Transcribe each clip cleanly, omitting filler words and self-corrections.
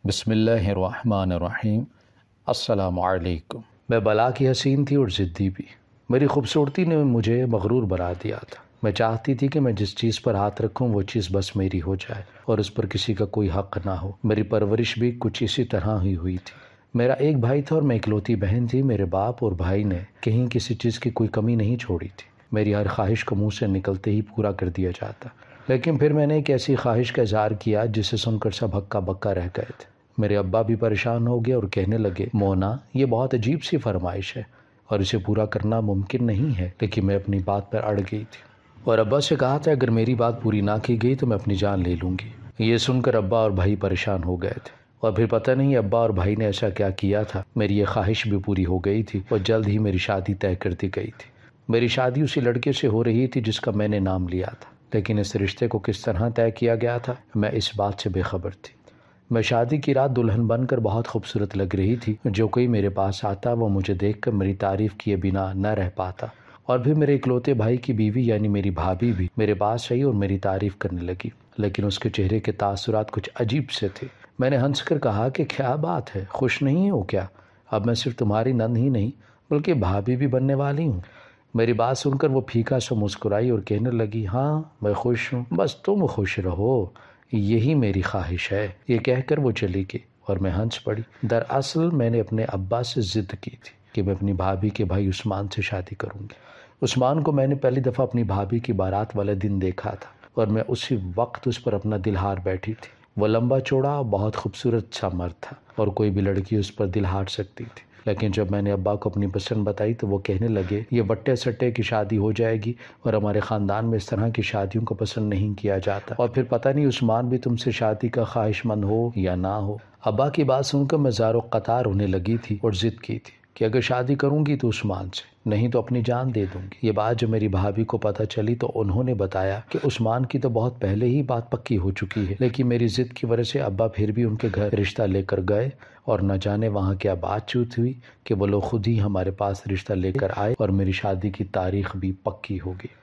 بسم اللہ الرحمن الرحیم۔ السلام علیکم۔ میں بلا کی حسین تھی اور ضدی بھی۔ میری خوبصورتی نے مجھے مغرور بنا دیا تھا۔ میں چاہتی تھی کہ میں جس چیز پر ہاتھ رکھوں وہ چیز بس میری ہو جائے اور اس پر کسی کا کوئی حق نہ ہو۔ میری پرورش بھی کچھ اسی طرح ہی ہوئی تھی۔ میرا ایک بھائی تھا اور میں اکلوتی بہن تھی۔ میرے باپ اور بھائی نے کہیں کسی چیز کی کوئی کمی نہیں چھوڑی تھی۔ میری ہر خواہش کو منہ سے نکلتے ہی پورا کر دیا جاتا، لیکن پھر میں نے ایک ایسی خواہش کا اظہار کیا جسے سن کر سب ہکا بکا رہ گئے تھے۔ میرے ابا بھی پریشان ہو گئے اور کہنے لگے، مونا، یہ بہت عجیب سی فرمائش ہے اور اسے پورا کرنا ممکن نہیں ہے۔ لیکن میں اپنی بات پر اڑ گئی تھی اور ابا سے کہا تھا اگر میری بات پوری نہ کی گئی تو میں اپنی جان لے لوں گی۔ یہ سن کر ابا اور بھائی پریشان ہو گئے تھے اور پھر پتہ نہیں ابا اور بھائی نے ایسا کیا کیا تھا، میری یہ خواہش بھی پوری ہو گئی تھی اور جلد ہی میری شادی طے کر دی گئی تھی۔ میری شادی اسی لڑکے سے ہو رہی تھی جس کا میں نے نام لیا تھا، لیکن اس رشتے کو کس طرح طے کیا گیا تھا میں اس بات سے بے خبر تھی۔ میں شادی کی رات دلہن بن کر بہت خوبصورت لگ رہی تھی۔ جو کوئی میرے پاس آتا وہ مجھے دیکھ کر میری تعریف کیے بنا نہ رہ پاتا، اور پھر میرے اکلوتے بھائی کی بیوی یعنی میری بھابھی بھی میرے پاس آئی اور میری تعریف کرنے لگی، لیکن اس کے چہرے کے تاثرات کچھ عجیب سے تھے۔ میں نے ہنس کر کہا کہ کیا بات ہے، خوش نہیں ہو کیا؟ اب میں صرف تمہاری نند ہی نہیں بلکہ بھابھی بھی بننے والی ہوں۔ میری بات سن کر وہ پھیکا سا مسکرائی اور کہنے لگی، ہاں میں خوش ہوں، بس تم خوش رہو، یہی میری خواہش ہے۔ یہ کہہ کر وہ چلی گئی اور میں ہنس پڑی۔ دراصل میں نے اپنے ابا سے ضد کی تھی کہ میں اپنی بھابھی کے بھائی عثمان سے شادی کروں گی۔ عثمان کو میں نے پہلی دفعہ اپنی بھابھی کی بارات والے دن دیکھا تھا اور میں اسی وقت اس پر اپنا دل ہار بیٹھی تھی۔ وہ لمبا چوڑا اور بہت خوبصورت سا مرد تھا اور کوئی بھی لڑکی اس پر دل ہار سکتی تھی، لیکن جب میں نے ابا کو اپنی پسند بتائی تو وہ کہنے لگے یہ وٹے سٹے کی شادی ہو جائے گی اور ہمارے خاندان میں اس طرح کی شادیوں کو پسند نہیں کیا جاتا، اور پھر پتہ نہیں عثمان بھی تم سے شادی کا خواہش مند ہو یا نہ ہو۔ ابا کی بات سن کر میں زار و قطار ہونے لگی تھی اور ضد کی تھی کہ اگر شادی کروں گی تو عثمان سے، نہیں تو اپنی جان دے دوں گی۔ یہ بات جب میری بھابھی کو پتہ چلی تو انہوں نے بتایا کہ عثمان کی تو بہت پہلے ہی بات پکی ہو چکی ہے، لیکن میری ضد کی وجہ سے ابا پھر بھی ان کے گھر رشتہ لے کر گئے اور نہ جانے وہاں کیا بات چیت ہوئی کہ وہ لوگ خود ہی ہمارے پاس رشتہ لے کر آئے اور میری شادی کی تاریخ بھی پکی ہو گئی۔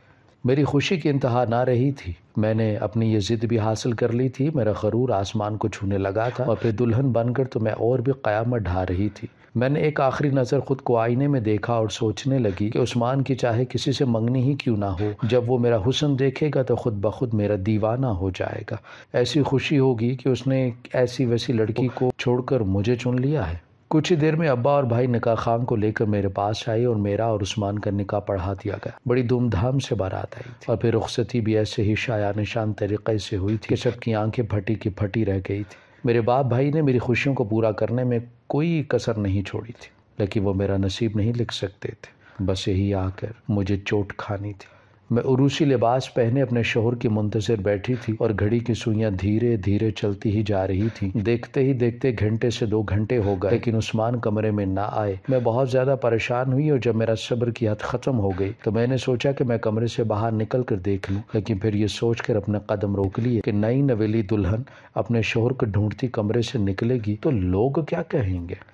میری خوشی کی انتہا نہ رہی تھی۔ میں نے اپنی یہ ضد بھی حاصل کر لی تھی۔ میرا غرور آسمان کو چھونے لگا تھا اور پھر دلہن بن کر تو میں اور بھی قیامت ڈھا رہی تھی۔ میں نے ایک آخری نظر خود کو آئینے میں دیکھا اور سوچنے لگی کہ عثمان کی چاہے کسی سے منگنی ہی کیوں نہ ہو، جب وہ میرا حسن دیکھے گا تو خود بخود میرا دیوانہ ہو جائے گا۔ ایسی خوشی ہوگی کہ اس نے ایسی ویسی لڑکی کو چھوڑ کر مجھے چن لیا ہے۔ کچھ ہی دیر میں ابا اور بھائی نکاح خان کو لے کر میرے پاس آئے اور میرا اور عثمان کا نکاح پڑھا دیا گیا۔ بڑی دھوم دھام سے بارات آئی تھی اور پھر رخصتی بھی ایسے ہی شایان شان طریقے سے ہوئی تھی کہ سب کی آنکھیں پھٹی کی پھٹی رہ گئی تھی۔ میرے باپ بھائی نے میری خوشیوں کو پورا کرنے میں کوئی کسر نہیں چھوڑی تھی، لیکن وہ میرا نصیب نہیں لکھ سکتے تھے، بس یہی آ کر مجھے چوٹ کھانی تھی۔ میں عروسی لباس پہنے اپنے شوہر کی منتظر بیٹھی تھی اور گھڑی کی سوئیاں دھیرے دھیرے چلتی ہی جا رہی تھیں۔ دیکھتے ہی دیکھتے گھنٹے سے 2 گھنٹے ہو گئے، لیکن عثمان کمرے میں نہ آئے۔ میں بہت زیادہ پریشان ہوئی اور جب میرا صبر کی حد ختم ہو گئی تو میں نے سوچا کہ میں کمرے سے باہر نکل کر دیکھ لوں، لیکن پھر یہ سوچ کر اپنے قدم روک لیے کہ نئی نویلی دلہن اپنے شوہر کو ڈھونڈتی کمرے سے نکلے گی تو لوگ کیا کہیں گے۔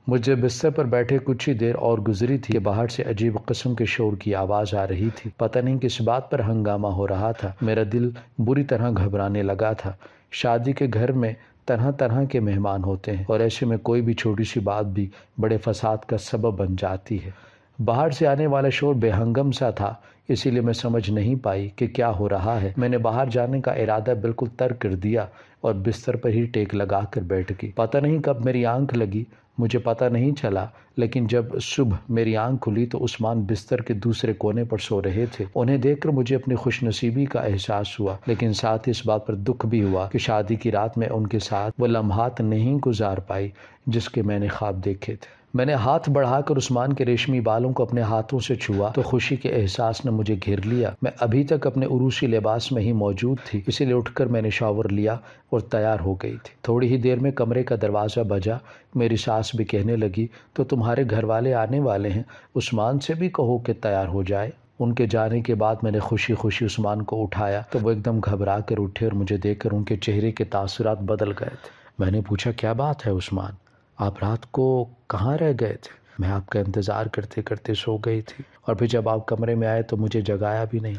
مجھے بستر پر بیٹھے کچھ ہی دیر اور گزری تھی کہ باہر سے عجیب قسم کے شور کی آواز آ رہی تھی۔ پتہ نہیں کس بات پر ہنگامہ ہو رہا تھا۔ میرا دل بری طرح گھبرانے لگا تھا۔ شادی کے گھر میں طرح طرح کے مہمان ہوتے ہیں اور ایسے میں کوئی بھی چھوٹی سی بات بھی بڑے فساد کا سبب بن جاتی ہے۔ باہر سے آنے والا شور بے ہنگم سا تھا، اسی لیے میں سمجھ نہیں پائی کہ کیا ہو رہا ہے۔ میں نے باہر جانے کا ارادہ بالکل ترک کر دیا اور بستر پر ہی ٹیک لگا کر بیٹھ گئی۔ پتہ نہیں کب میری آنکھ لگی، مجھے پتہ نہیں چلا، لیکن جب صبح میری آنکھ کھلی تو عثمان بستر کے دوسرے کونے پر سو رہے تھے۔ انہیں دیکھ کر مجھے اپنی خوش نصیبی کا احساس ہوا، لیکن ساتھ ہی اس بات پر دکھ بھی ہوا کہ شادی کی رات میں ان کے ساتھ وہ لمحات نہیں گزار پائی جس کے میں نے خواب دیکھے تھے۔ میں نے ہاتھ بڑھا کر عثمان کے ریشمی بالوں کو اپنے ہاتھوں سے چھوا تو خوشی کے احساس نے مجھے گھیر لیا۔ میں ابھی تک اپنے عروسی لباس میں ہی موجود تھی، اسی لیے اٹھ کر میں نے شاور لیا اور تیار ہو گئی تھی۔ تھوڑی ہی دیر میں کمرے کا دروازہ بجا۔ میری ساس بھی کہنے لگی، تو تمہارے گھر والے آنے والے ہیں، عثمان سے بھی کہو کہ تیار ہو جائے۔ ان کے جانے کے بعد میں نے خوشی خوشی عثمان کو اٹھایا تو وہ ایک دم گھبرا کر اٹھے اور مجھے دیکھ کر ان کے چہرے کے تاثرات بدل گئے تھے۔ میں نے پوچھا، کیا بات ہے عثمان، آپ رات کو کہاں رہ گئے تھے؟ میں آپ کا انتظار کرتے کرتے سو گئی تھی اور پھر جب آپ کمرے میں آئے تو مجھے جگایا بھی نہیں۔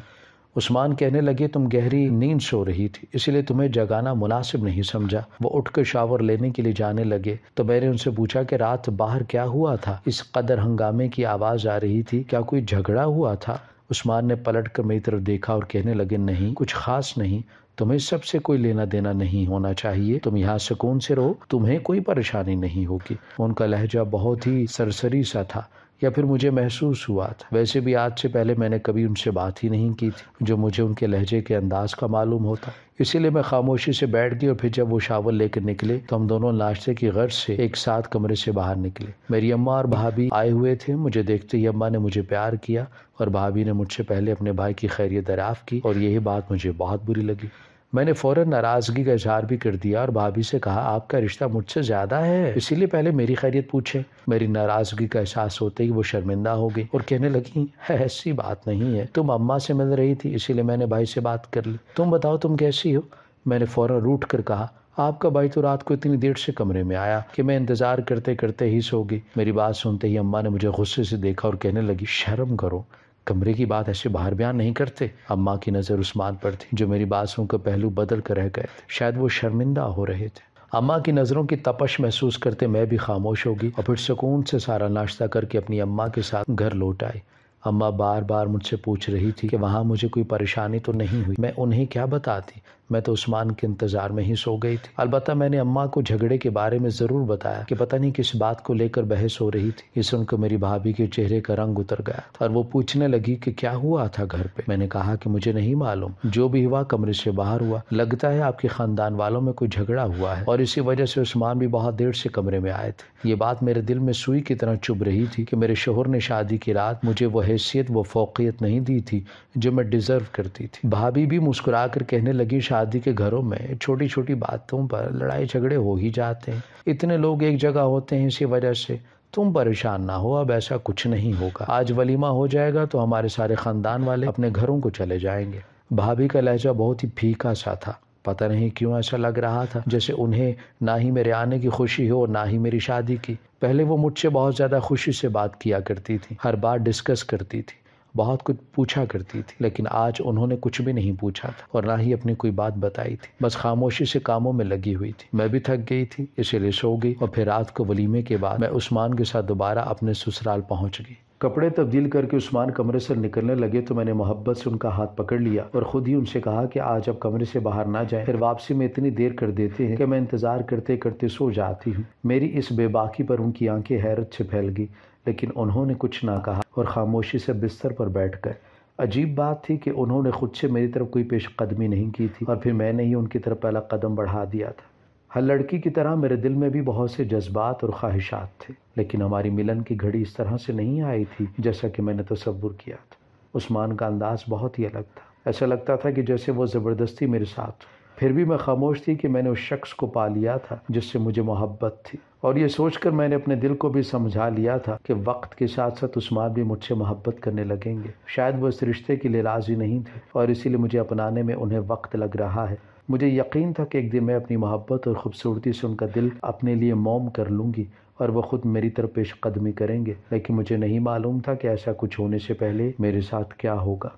عثمان کہنے لگے تم گہری نیند سو رہی تھی، اسی لیے تمہیں جگانا مناسب نہیں سمجھا۔ وہ اٹھ کر شاور لینے کے لیے جانے لگے تو میں نے ان سے پوچھا کہ رات باہر کیا ہوا تھا؟ اس قدر ہنگامے کی آواز آ رہی تھی، کیا کوئی جھگڑا ہوا تھا؟ عثمان نے پلٹ کر میری طرف دیکھا اور کہنے لگے نہیں، کچھ خاص نہیں، تمہیں سب سے کوئی لینا دینا نہیں ہونا چاہیے، تم یہاں سکون سے رہو، تمہیں کوئی پریشانی نہیں ہوگی۔ ان کا لہجہ بہت ہی سرسری سا تھا، یا پھر مجھے محسوس ہوا تھا۔ ویسے بھی آج سے پہلے میں نے کبھی ان سے بات ہی نہیں کی تھی جو مجھے ان کے لہجے کے انداز کا معلوم ہوتا، اسی لیے میں خاموشی سے بیٹھ گئی۔ اور پھر جب وہ شاور لے کر نکلے تو ہم دونوں ناشتے کی غرض سے ایک ساتھ کمرے سے باہر نکلے۔ میری اماں اور بھابھی آئے ہوئے تھے، مجھے دیکھتے ہی اماں نے مجھے پیار کیا اور بھابھی نے مجھ سے پہلے اپنے بھائی کی خیریت دریافت کی، اور یہی بات مجھے بہت بری لگی۔ میں نے فوراً ناراضگی کا اظہار بھی کر دیا اور بھابھی سے کہا آپ کا رشتہ مجھ سے زیادہ ہے، اسی لیے پہلے میری خیریت پوچھیں۔ میری ناراضگی کا احساس ہوتے ہی وہ شرمندہ ہو گئی اور کہنے لگی ایسی بات نہیں ہے، تم اماں سے مل رہی تھی اسی لیے میں نے بھائی سے بات کر لی، تم بتاؤ تم کیسی ہو؟ میں نے فوراً روٹھ کر کہا آپ کا بھائی تو رات کو اتنی دیر سے کمرے میں آیا کہ میں انتظار کرتے کرتے ہی سو گئی۔ میری بات سنتے ہی اماں نے مجھے غصے سے دیکھا اور کہنے لگی شرم کرو، کمرے کی بات ایسے باہر بیان نہیں کرتے۔ اماں کی نظر عثمان پر تھی جو میری بات سن کر پہلو بدل کر رہ گئے تھے، شاید وہ شرمندہ ہو رہے تھے۔ اماں کی نظروں کی تپش محسوس کرتے میں بھی خاموش ہو گئی اور پھر سکون سے سارا ناشتہ کر کے اپنی اماں کے ساتھ گھر لوٹ آئی۔ اماں بار بار مجھ سے پوچھ رہی تھی کہ وہاں مجھے کوئی پریشانی تو نہیں ہوئی۔ میں انہیں کیا بتاتی، میں تو عثمان کے انتظار میں ہی سو گئی تھی۔ البتہ میں نے اماں کو جھگڑے کے بارے میں ضرور بتایا کہ پتہ نہیں کس بات کو لے کر بحث ہو رہی تھی۔ یہ سن کر میری بھابھی کے چہرے کا رنگ اتر گیا تھا اور وہ پوچھنے لگی کہ کیا ہوا تھا گھر پہ۔ میں نے کہا کہ مجھے نہیں معلوم، جو بھی ہوا کمرے سے باہر ہوا، لگتا ہے آپ کے خاندان والوں میں کوئی جھگڑا ہوا ہے اور اسی وجہ سے عثمان بھی بہت دیر سے کمرے میں آئے تھے۔ یہ بات میرے دل میں سوئی کی طرح چبھ رہی تھی کہ میرے شوہر نے شادی کی رات مجھے وہ حیثیت وہ فوقیت نہیں دی تھی جو میں ڈیزرو کرتی تھی۔ بھابھی بھی مسکرا کر کہنے لگی شادی کے گھروں میں چھوٹی چھوٹی باتوں پر لڑائی جھگڑے ہو ہی جاتے ہیں، اتنے لوگ ایک جگہ ہوتے ہیں، اسی وجہ سے تم پریشان نہ ہو، اب ایسا کچھ نہیں ہوگا، آج ولیمہ ہو جائے گا تو ہمارے سارے خاندان والے اپنے گھروں کو چلے جائیں گے۔ بھابھی کا لہجہ بہت ہی پھیکا سا تھا، پتہ نہیں کیوں ایسا لگ رہا تھا جیسے انہیں نہ ہی میرے آنے کی خوشی ہو اور نہ ہی میری شادی کی۔ پہلے وہ مجھ سے بہت زیادہ خوشی سے بات کیا کرتی تھی، ہر بات ڈسکس کرتی تھی، بہت کچھ پوچھا کرتی تھی، لیکن آج انہوں نے کچھ بھی نہیں پوچھا تھا اور نہ ہی اپنی کوئی بات بتائی تھی، بس خاموشی سے کاموں میں لگی ہوئی تھی۔ میں بھی تھک گئی تھی اسی لیے سو گئی اور پھر رات کو ولیمے کے بعد میں عثمان کے ساتھ دوبارہ اپنے سسرال پہنچ گئی۔ کپڑے تبدیل کر کے عثمان کمرے سے نکلنے لگے تو میں نے محبت سے ان کا ہاتھ پکڑ لیا اور خود ہی ان سے کہا کہ آج اب کمرے سے باہر نہ جائیں، پھر واپسی میں اتنی دیر کر دیتے ہیں کہ میں انتظار کرتے کرتے سو جاتی ہوں۔ میری اس بے باکی پر ان کی آنکھیں حیرت سے پھیل گئی، لیکن انہوں نے کچھ نہ کہا اور خاموشی سے بستر پر بیٹھ گئے۔ عجیب بات تھی کہ انہوں نے خود سے میری طرف کوئی پیش قدمی نہیں کی تھی اور پھر میں نے ہی ان کی طرف پہلا قدم بڑھا دیا تھا۔ ہر لڑکی کی طرح میرے دل میں بھی بہت سے جذبات اور خواہشات تھے، لیکن ہماری ملن کی گھڑی اس طرح سے نہیں آئی تھی جیسا کہ میں نے تصور کیا تھا۔ عثمان کا انداز بہت ہی الگ تھا، ایسا لگتا تھا کہ جیسے وہ زبردستی میرے ساتھ ہو۔ پھر بھی میں خاموش تھی کہ میں نے اس شخص کو پا لیا تھا جس سے مجھے محبت تھی، اور یہ سوچ کر میں نے اپنے دل کو بھی سمجھا لیا تھا کہ وقت کے ساتھ ساتھ عثمان بھی مجھ سے محبت کرنے لگیں گے۔ شاید وہ اس رشتے کے لیے راضی نہیں تھے اور اسی لیے مجھے اپنانے میں انہیں وقت لگ رہا ہے۔ مجھے یقین تھا کہ ایک دن میں اپنی محبت اور خوبصورتی سے ان کا دل اپنے لیے موم کر لوں گی اور وہ خود میری طرف پیش قدمی کریں گے، لیکن مجھے نہیں معلوم تھا کہ ایسا کچھ ہونے سے پہلے میرے ساتھ کیا ہوگا۔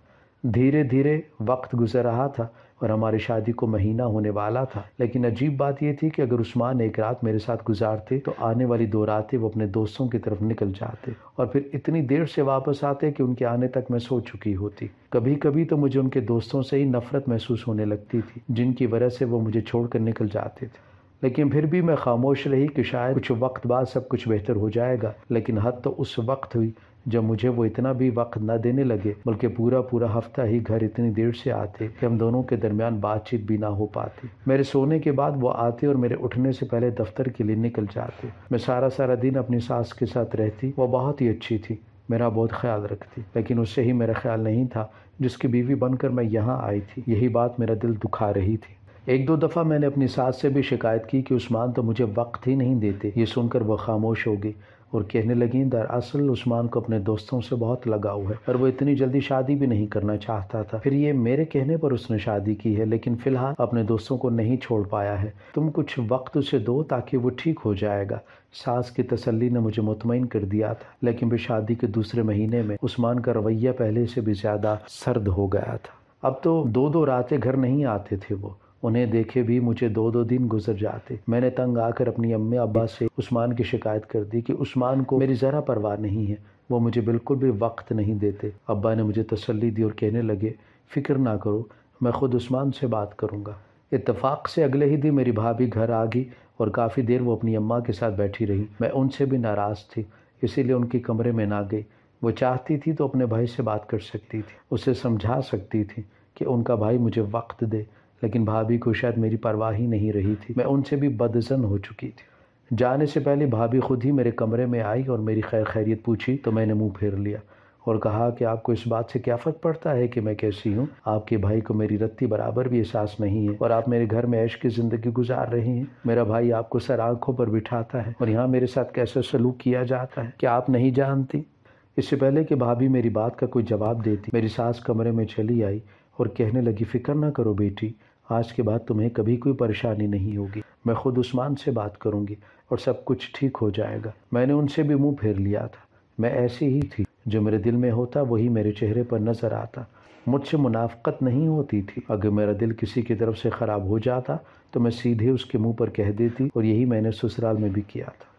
دھیرے دھیرے وقت گزر رہا تھا اور ہماری شادی کو مہینہ ہونے والا تھا، لیکن عجیب بات یہ تھی کہ اگر عثمان ایک رات میرے ساتھ گزارتے تو آنے والی 2 راتیں وہ اپنے دوستوں کی طرف نکل جاتے اور پھر اتنی دیر سے واپس آتے کہ ان کے آنے تک میں سو چکی ہوتی۔ کبھی کبھی تو مجھے ان کے دوستوں سے ہی نفرت محسوس ہونے لگتی تھی جن کی وجہ سے وہ مجھے چھوڑ کر نکل جاتے تھے، لیکن پھر بھی میں خاموش رہی کہ شاید کچھ وقت بعد سب کچھ بہتر ہو جائے گا۔ لیکن حد تو اس وقت ہوئی جب مجھے وہ اتنا بھی وقت نہ دینے لگے، بلکہ پورا ہفتہ ہی گھر اتنی دیر سے آتے کہ ہم دونوں کے درمیان بات چیت بھی نہ ہو پاتی۔ میرے سونے کے بعد وہ آتے اور میرے اٹھنے سے پہلے دفتر کے لیے نکل جاتے۔ میں سارا دن اپنی ساس کے ساتھ رہتی، وہ بہت ہی اچھی تھی، میرا بہت خیال رکھتی، لیکن اس سے ہی میرا خیال نہیں تھا جس کی بیوی بن کر میں یہاں آئی تھی۔ یہی بات میرا دل دکھا رہی تھی۔ 1-2 دفعہ میں نے اپنی ساس سے بھی شکایت کی کہ عثمان تو مجھے وقت ہی نہیں دیتے۔ یہ سن کر وہ خاموش ہو گئی اور کہنے لگیں دراصل عثمان کو اپنے دوستوں سے بہت لگاؤ ہے اور وہ اتنی جلدی شادی بھی نہیں کرنا چاہتا تھا، پھر یہ میرے کہنے پر اس نے شادی کی ہے، لیکن فی الحال اپنے دوستوں کو نہیں چھوڑ پایا ہے۔ تم کچھ وقت اسے دو تاکہ وہ ٹھیک ہو جائے گا۔ ساس کی تسلی نے مجھے مطمئن کر دیا تھا، لیکن پھر شادی کے دوسرے مہینے میں عثمان کا رویہ پہلے سے بھی زیادہ سرد ہو گیا تھا۔ اب تو 2 راتیں گھر نہیں آتے تھے وہ، انہیں دیکھے بھی مجھے 2 دن گزر جاتے۔ میں نے تنگ آ کر اپنی امی ابا سے عثمان کی شکایت کر دی کہ عثمان کو میری ذرا پرواہ نہیں ہے، وہ مجھے بالکل بھی وقت نہیں دیتے۔ ابا نے مجھے تسلی دی اور کہنے لگے فکر نہ کرو، میں خود عثمان سے بات کروں گا۔ اتفاق سے اگلے ہی دن میری بھابھی گھر آ گئی اور کافی دیر وہ اپنی اماں کے ساتھ بیٹھی رہی۔ میں ان سے بھی ناراض تھی، اسی لیے ان کے کمرے میں نہ گئی۔ وہ چاہتی تھی تو اپنے بھائی سے بات کر سکتی تھی، اسے سمجھا سکتی تھی کہ ان کا بھائی مجھے وقت دے، لیکن بھابھی کو شاید میری پرواہ ہی نہیں رہی تھی۔ میں ان سے بھی بدظن ہو چکی تھی۔ جانے سے پہلے بھابھی خود ہی میرے کمرے میں آئی اور میری خیر خیریت پوچھی تو میں نے منہ پھیر لیا اور کہا کہ آپ کو اس بات سے کیا فرق پڑتا ہے کہ میں کیسی ہوں؟ آپ کے بھائی کو میری رتی برابر بھی احساس نہیں ہے اور آپ میرے گھر میں عیش کی زندگی گزار رہے ہیں۔ میرا بھائی آپ کو سر آنکھوں پر بٹھاتا ہے اور یہاں میرے ساتھ کیسا سلوک کیا جاتا ہے کیا آپ نہیں جانتی؟ اس سے پہلے کہ بھابھی میری بات کا کوئی جواب دیتی، میری ساس کمرے میں چلی آئی اور کہنے لگی فکر نہ کرو بیٹی، آج کے بعد تمہیں کبھی کوئی پریشانی نہیں ہوگی، میں خود عثمان سے بات کروں گی اور سب کچھ ٹھیک ہو جائے گا۔ میں نے ان سے بھی منہ پھیر لیا تھا، میں ایسی ہی تھی، جو میرے دل میں ہوتا وہی میرے چہرے پر نظر آتا۔ مجھ سے منافقت نہیں ہوتی تھی، اگر میرا دل کسی کی طرف سے خراب ہو جاتا تو میں سیدھے اس کے منہ پر کہہ دیتی، اور یہی میں نے سسرال میں بھی کیا تھا۔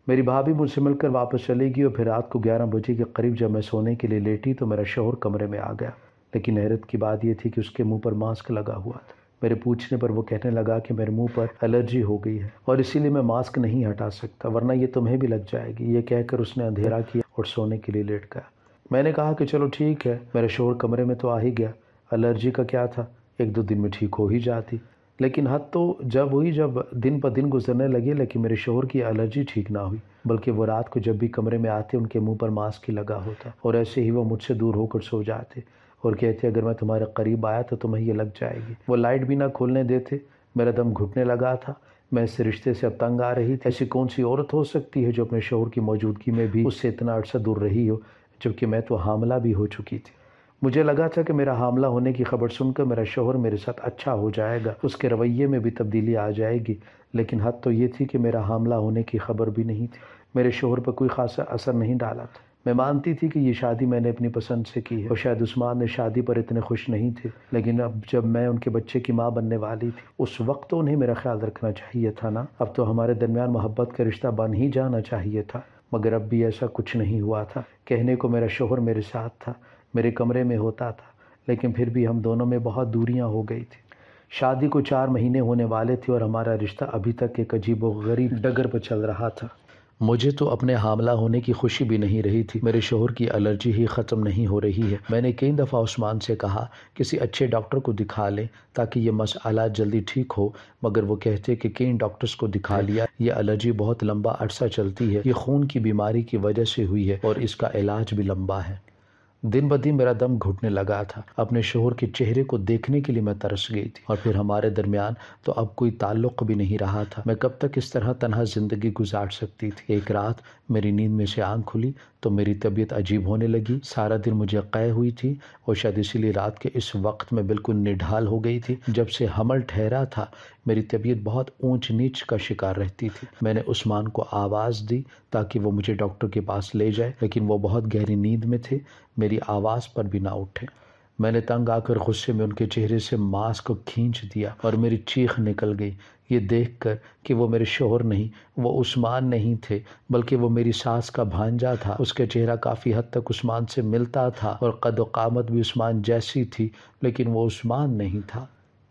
میری بھابھی مجھ سے مل کر واپس چلے گئی اور پھر رات کو 11 بجے کے قریب جب میں سونے کے لیے لیٹی تو میرا شوہر کمرے میں آ گیا، لیکن حیرت کی بات یہ تھی کہ اس کے منہ پر ماسک لگا ہوا تھا۔ میرے پوچھنے پر وہ کہنے لگا کہ میرے منہ پر الرجی ہو گئی ہے اور اسی لیے میں ماسک نہیں ہٹا سکتا، ورنہ یہ تمہیں بھی لگ جائے گی۔ یہ کہہ کر اس نے اندھیرا کیا اور سونے کے لیے لیٹ گیا۔ میں نے کہا کہ چلو ٹھیک ہے، میرا شوہر کمرے میں تو آ ہی گیا، الرجی کا کیا تھا، 1-2 دن میں ٹھیک ہو ہی جاتی۔ لیکن حد تو جب ہوئی جب دن پر دن گزرنے لگے، لیکن میرے شوہر کی الرجی ٹھیک نہ ہوئی، بلکہ وہ رات کو جب بھی کمرے میں آتے ان کے منہ پر ماسک ہی لگا ہوتا اور ایسے ہی وہ مجھ سے دور ہو کر سو جاتے اور کہتے اگر میں تمہارے قریب آیا تو تمہیں یہ لگ جائے گی۔ وہ لائٹ بھی نہ کھولنے دیتے، میرا دم گھٹنے لگا تھا، میں اس رشتے سے اب تنگ آ رہی تھی۔ ایسی کون سی عورت ہو سکتی ہے جو اپنے شوہر کی موجودگی میں بھی اس سے اتنا عرصہ دور رہی ہو، جبکہ میں تو حاملہ بھی ہو چکی تھی۔ مجھے لگا تھا کہ میرا حاملہ ہونے کی خبر سن کر میرا شوہر میرے ساتھ اچھا ہو جائے گا، اس کے رویے میں بھی تبدیلی آ جائے گی، لیکن حد تو یہ تھی کہ میرا حاملہ ہونے کی خبر بھی نہیں تھی۔ میرے شوہر پر کوئی خاص اثر نہیں ڈالا تھا۔ میں مانتی تھی کہ یہ شادی میں نے اپنی پسند سے کی ہے اور شاید عثمان نے شادی پر اتنے خوش نہیں تھے، لیکن اب جب میں ان کے بچے کی ماں بننے والی تھی اس وقت تو انہیں میرا خیال رکھنا چاہیے تھا نا۔ اب تو ہمارے درمیان محبت کا رشتہ بن ہی جانا چاہیے تھا، مگر اب بھی ایسا کچھ نہیں ہوا تھا۔ کہنے کو میرا شوہر میرے ساتھ تھا، میرے کمرے میں ہوتا تھا، لیکن پھر بھی ہم دونوں میں بہت دوریاں ہو گئی تھی۔ شادی کو 4 مہینے ہونے والے تھے اور ہمارا رشتہ ابھی تک ایک عجیب و غریب ڈگر پر چل رہا تھا۔ مجھے تو اپنے حاملہ ہونے کی خوشی بھی نہیں رہی تھی، میرے شوہر کی الرجی ہی ختم نہیں ہو رہی ہے۔ میں نے کئی دفعہ عثمان سے کہا کسی اچھے ڈاکٹر کو دکھا لیں تاکہ یہ مسئلہ جلدی ٹھیک ہو، مگر وہ کہتے کہ کئی ڈاکٹرز کو دکھا لیا، یہ الرجی بہت لمبا عرصہ چلتی ہے، یہ خون کی بیماری کی وجہ سے ہوئی ہے اور اس کا علاج بھی لمبا ہے۔ دن بدن میرا دم گھٹنے لگا تھا، اپنے شوہر کے چہرے کو دیکھنے کے لیے میں ترس گئی تھی، اور پھر ہمارے درمیان تو اب کوئی تعلق بھی نہیں رہا تھا۔ میں کب تک اس طرح تنہا زندگی گزار سکتی تھی؟ ایک رات میری نیند میں سے آنکھ کھلی تو میری طبیعت عجیب ہونے لگی۔ سارا دن مجھے قے ہوئی تھی اور شاید اسی لیے رات کے اس وقت میں بالکل نڈھال ہو گئی تھی۔ جب سے حمل ٹھہرا تھا میری طبیعت بہت اونچ نیچ کا شکار رہتی تھی۔ میں نے عثمان کو آواز دی تاکہ وہ مجھے ڈاکٹر کے پاس لے جائے، لیکن وہ بہت گہری نیند میں تھے، میری آواز پر بھی نہ اٹھے۔ میں نے تنگ آ کر غصے میں ان کے چہرے سے ماسک کو کھینچ دیا اور میری چیخ نکل گئی، یہ دیکھ کر کہ وہ میرے شوہر نہیں، وہ عثمان نہیں تھے، بلکہ وہ میری ساس کا بھانجا تھا۔ اس کا چہرہ کافی حد تک عثمان سے ملتا تھا اور قد و قامت بھی عثمان جیسی تھی، لیکن وہ عثمان نہیں تھا۔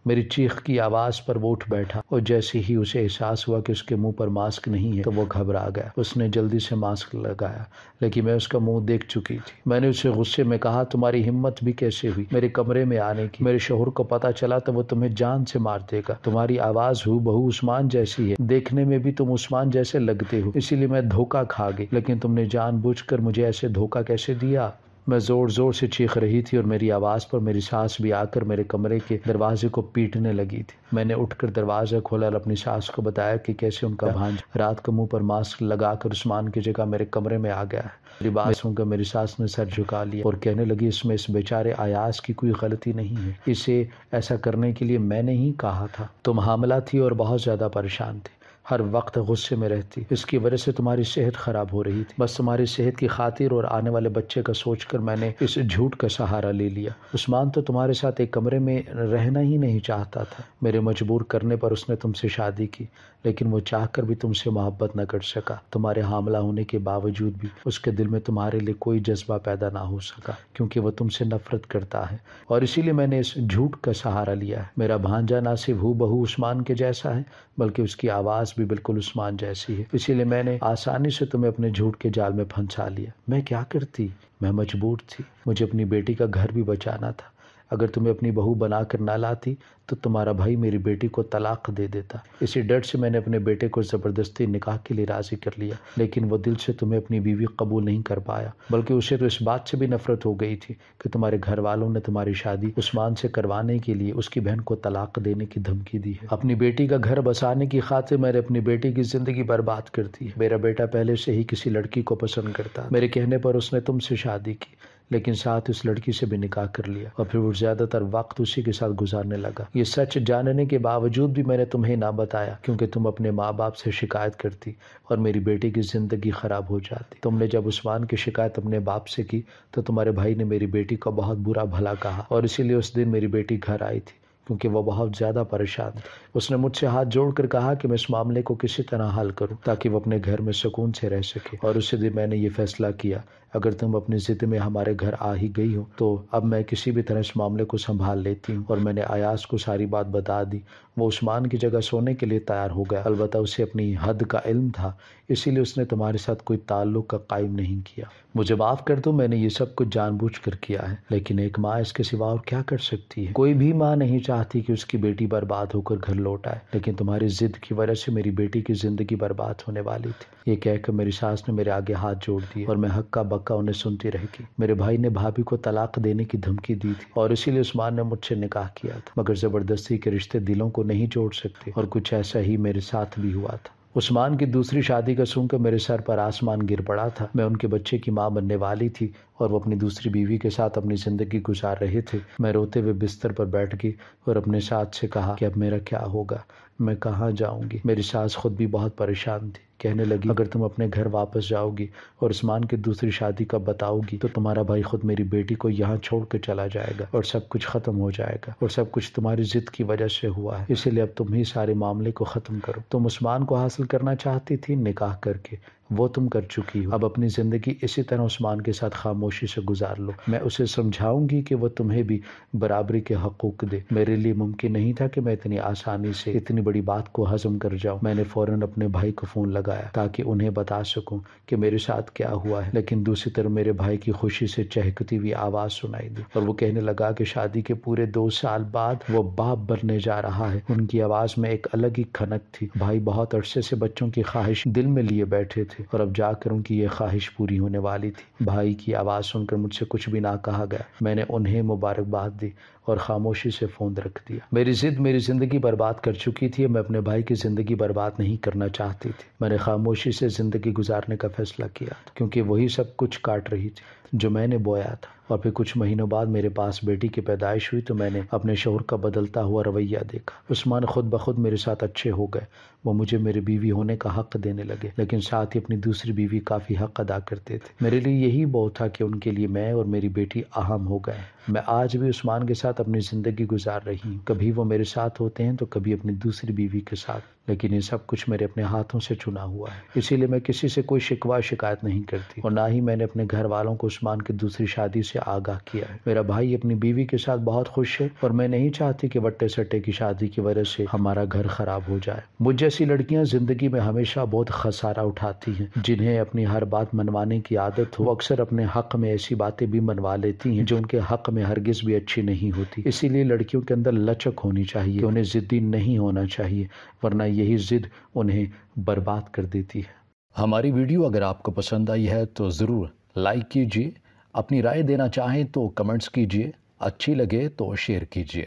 میری چیخ کی آواز پر وہ اٹھ بیٹھا اور جیسے ہی اسے احساس ہوا کہ اس کے منہ پر ماسک نہیں ہے تو وہ گھبرا گیا۔ اس نے جلدی سے ماسک لگایا، لیکن میں اس کا منہ دیکھ چکی تھی۔ میں نے اسے غصے میں کہا تمہاری ہمت بھی کیسے ہوئی میرے کمرے میں آنے کی؟ میرے شوہر کو پتہ چلا تو وہ تمہیں جان سے مار دے گا۔ تمہاری آواز ہو بہو عثمان جیسی ہے، دیکھنے میں بھی تم عثمان جیسے لگتے ہو، اسی لیے میں دھوکہ کھا گئی، لیکن تم نے جان بوجھ کر مجھے ایسے دھوکہ کیسے دیا؟ میں زور زور سے چیخ رہی تھی اور میری آواز پر میری ساس بھی آ کر میرے کمرے کے دروازے کو پیٹنے لگی تھی۔ میں نے اٹھ کر دروازہ کھولا اور اپنی ساس کو بتایا کہ کیسے ان کا بھانجا رات کو منہ پر ماسک لگا کر عثمان کی جگہ میرے کمرے میں آ گیا ہے۔ میری بات سن کر میری ساس نے سر جھکا لیا اور کہنے لگی اس میں اس بیچارے ایاز کی کوئی غلطی نہیں ہے، اسے ایسا کرنے کے لیے میں نے ہی کہا تھا۔ تم حاملہ تھی اور بہت زیادہ پریشان تھی، ہر وقت غصے میں رہتی، اس کی وجہ سے تمہاری صحت خراب ہو رہی تھی۔ بس تمہاری صحت کی خاطر اور آنے والے بچے کا سوچ کر میں نے اس جھوٹ کا سہارا لے لیا۔ عثمان تو تمہارے ساتھ ایک کمرے میں رہنا ہی نہیں چاہتا تھا، میرے مجبور کرنے پر اس نے تم سے شادی کی، لیکن وہ چاہ کر بھی تم سے محبت نہ کر سکا۔ تمہارے حاملہ ہونے کے باوجود بھی اس کے دل میں تمہارے لیے کوئی جذبہ پیدا نہ ہو سکا، کیونکہ وہ تم سے نفرت کرتا ہے، اور اسی لیے میں نے اس جھوٹ کا سہارا لیا ہے۔ میرا بھانجا نہ صرف ہو بہو عثمان کے جیسا ہے، بلکہ اس کی آواز بھی بالکل عثمان جیسی ہے، اسی لیے میں نے آسانی سے تمہیں اپنے جھوٹ کے جال میں پھنسا لیا۔ میں کیا کرتی؟ میں مجبور تھی، مجھے اپنی بیٹی کا گھر بھی بچانا تھا۔ اگر تمہیں اپنی بہو بنا کر نہ لاتی تو تمہارا بھائی میری بیٹی کو طلاق دے دیتا۔ اسی ڈر سے میں نے اپنے بیٹے کو زبردستی نکاح کے لیے راضی کر لیا، لیکن وہ دل سے تمہیں اپنی بیوی قبول نہیں کر پایا، بلکہ اسے تو اس بات سے بھی نفرت ہو گئی تھی کہ تمہارے گھر والوں نے تمہاری شادی عثمان سے کروانے کے لیے اس کی بہن کو طلاق دینے کی دھمکی دی ہے۔ اپنی بیٹی کا گھر بسانے کی خاطر میں نے اپنی بیٹی کی زندگی برباد کر دی ہے۔ میرا بیٹا پہلے سے ہی کسی لڑکی کو پسند کرتا، میرے کہنے پر اس نے تم سے شادی کی، لیکن ساتھ اس لڑکی سے بھی نکاح کر لیا، اور پھر وہ زیادہ تر وقت اسی کے ساتھ گزارنے لگا۔ یہ سچ جاننے کے باوجود بھی میں نے تمہیں نہ بتایا، کیونکہ تم اپنے ماں باپ سے شکایت کرتی اور میری بیٹی کی زندگی خراب ہو جاتی۔ تم نے جب عثمان کی شکایت اپنے باپ سے کی تو تمہارے بھائی نے میری بیٹی کو بہت برا بھلا کہا، اور اسی لیے اس دن میری بیٹی گھر آئی تھی، کیونکہ وہ بہت زیادہ پریشان تھی۔ اس نے مجھ سے ہاتھ جوڑ کر کہا کہ میں اس معاملے کو کسی طرح حل کروں تاکہ وہ اپنے گھر میں سکون سے رہ سکے، اور اسی دن میں نے یہ فیصلہ کیا، اگر تم اپنی ضد میں ہمارے گھر آ ہی گئی ہو تو اب میں کسی بھی طرح اس معاملے کو سنبھال لیتی ہوں۔ اور میں نے ایاز کو ساری بات بتا دی۔ وہ عثمان کی جگہ سونے کے لیے تیار ہو گیا، البتہ اسے اپنی حد کا علم تھا، اسی لیے اس نے تمہارے ساتھ کوئی تعلق کا قائم نہیں کیا۔ مجھے معاف کر دو، میں نے یہ سب کچھ جان بوجھ کر کیا ہے، لیکن ایک ماں اس کے سوا اور کیا کر سکتی ہے؟ کوئی بھی ماں نہیں چاہتی کہ اس کی بیٹی برباد ہو کر گھر لوٹ آئے، لیکن تمہاری ضد کی وجہ سے میری بیٹی کی زندگی برباد ہونے والی تھی۔ یہ کہہ کر میری ساس نے میرے آگے ہاتھ جوڑ دیے اور میں ہکا بکا انہیں سنتی رہ گئی۔ میرے بھائی نے بھابھی کو طلاق دینے کی دھمکی دی تھی، اور اسی لیے عثمان نے مجھ سے نکاح کیا تھا، مگر زبردستی کے رشتے دلوں کو نہیں جوڑ سکتے، اور کچھ ایسا ہی میرے ساتھ بھی ہوا تھا۔ عثمان کی دوسری شادی کا سن کر میرے سر پر آسمان گر پڑا تھا۔ میں ان کے بچے کی ماں بننے والی تھی اور وہ اپنی دوسری بیوی کے ساتھ اپنی زندگی گزار رہے تھے۔ میں روتے ہوئے بستر پر بیٹھ گئی اور اپنے ساتھ سے کہا کہ اب میرا کیا ہوگا، میں کہاں جاؤں گی؟ میری ساس خود بھی بہت پریشان تھی، کہنے لگی اگر تم اپنے گھر واپس جاؤ گی اور عثمان کی دوسری شادی کا بتاؤ گی تو تمہارا بھائی خود میری بیٹی کو یہاں چھوڑ کے چلا جائے گا اور سب کچھ ختم ہو جائے گا، اور سب کچھ تمہاری ضد کی وجہ سے ہوا ہے، اسی لیے اب تم ہی سارے معاملے کو ختم کرو۔ تم عثمان کو حاصل کرنا چاہتی تھی نکاح کر کے، وہ تم کر چکی ہو، اب اپنی زندگی اسی طرح عثمان کے ساتھ خاموشی سے گزار لو۔ میں اسے سمجھاؤں گی کہ وہ تمہیں بھی برابری کے حقوق دے۔ میرے لیے ممکن نہیں تھا کہ میں اتنی آسانی سے اتنی بڑی بات کو ہضم کر جاؤں۔ میں نے فوراً اپنے بھائی کو فون لگایا تاکہ انہیں بتا سکوں کہ میرے ساتھ کیا ہوا ہے، لیکن دوسری طرف میرے بھائی کی خوشی سے چہکتی ہوئی آواز سنائی دی، اور وہ کہنے لگا کہ شادی کے پورے 2 سال بعد وہ باپ بننے جا رہا ہے۔ ان کی آواز میں ایک الگ ہی کھنک تھی۔ بھائی بہت عرصے سے بچوں کی خواہش دل میں لیے بیٹھے تھے، اور اب جا کر ان کی یہ خواہش پوری ہونے والی تھی۔ بھائی کی آواز سن کر مجھ سے کچھ بھی نہ کہا گیا۔ میں نے انہیں مبارکباد دی اور خاموشی سے فون رکھ دیا۔ میری ضد میری زندگی برباد کر چکی تھی، میں اپنے بھائی کی زندگی برباد نہیں کرنا چاہتی تھی۔ میں نے خاموشی سے زندگی گزارنے کا فیصلہ کیا تھا، کیونکہ وہی سب کچھ کاٹ رہی تھی جو میں نے بویا تھا۔ اور پھر کچھ مہینوں بعد میرے پاس بیٹی کی پیدائش ہوئی تو میں نے اپنے شوہر کا بدلتا ہوا رویہ دیکھا۔ عثمان خود بخود میرے ساتھ اچھے ہو گئے، وہ مجھے میری بیوی ہونے کا حق دینے لگے، لیکن ساتھ ہی اپنی دوسری بیوی کافی حق ادا کرتے تھے۔ میرے لیے یہی بہت تھا کہ ان کے لیے میں اور میری بیٹی اہم ہو گئے۔ میں آج بھی عثمان کے ساتھ اپنی زندگی گزار رہی ہوں، کبھی وہ میرے ساتھ ہوتے ہیں تو کبھی اپنی دوسری بیوی کے ساتھ، لیکن یہ سب کچھ میرے اپنے ہاتھوں سے چنا ہوا ہے، اسی لیے میں کسی سے کوئی شکوہ شکایت نہیں کرتی، اور نہ ہی میں نے اپنے گھر والوں کو عثمان کی دوسری شادی سے آگاہ کیا ہے۔ میرا بھائی اپنی بیوی کے ساتھ بہت خوش ہے، اور میں نہیں چاہتی کہ وٹے سٹے کی شادی کی وجہ سے ہمارا گھر خراب ہو جائے۔ مجھ جیسی لڑکیاں زندگی میں ہمیشہ بہت خسارہ اٹھاتی ہیں، جنہیں اپنی ہر بات منوانے کی عادت ہو، وہ اکثر اپنے حق میں ایسی باتیں بھی منوا لیتی ہیں جو ان کے حق میں ہرگز بھی اچھی نہیں ہوتی۔ اسی لیے لڑکیوں کے اندر لچک ہونی چاہیے، انہیں ضدی نہیں ہونا چاہیے، ورنہ یہی ضد انہیں برباد کر دیتی ہے۔ ہماری ویڈیو اگر آپ کو پسند آئی ہے تو ضرور لائک کیجیے، اپنی رائے دینا چاہیں تو کمنٹس کیجیے، اچھی لگے تو شیئر کیجیے۔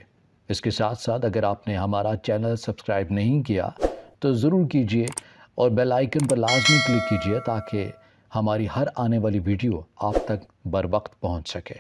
اس کے ساتھ ساتھ اگر آپ نے ہمارا چینل سبسکرائب نہیں کیا تو ضرور کیجیے، اور بیل آئیکن پر لازمی کلک کیجیے تاکہ ہماری ہر آنے والی ویڈیو آپ تک بر وقت پہنچ سکے۔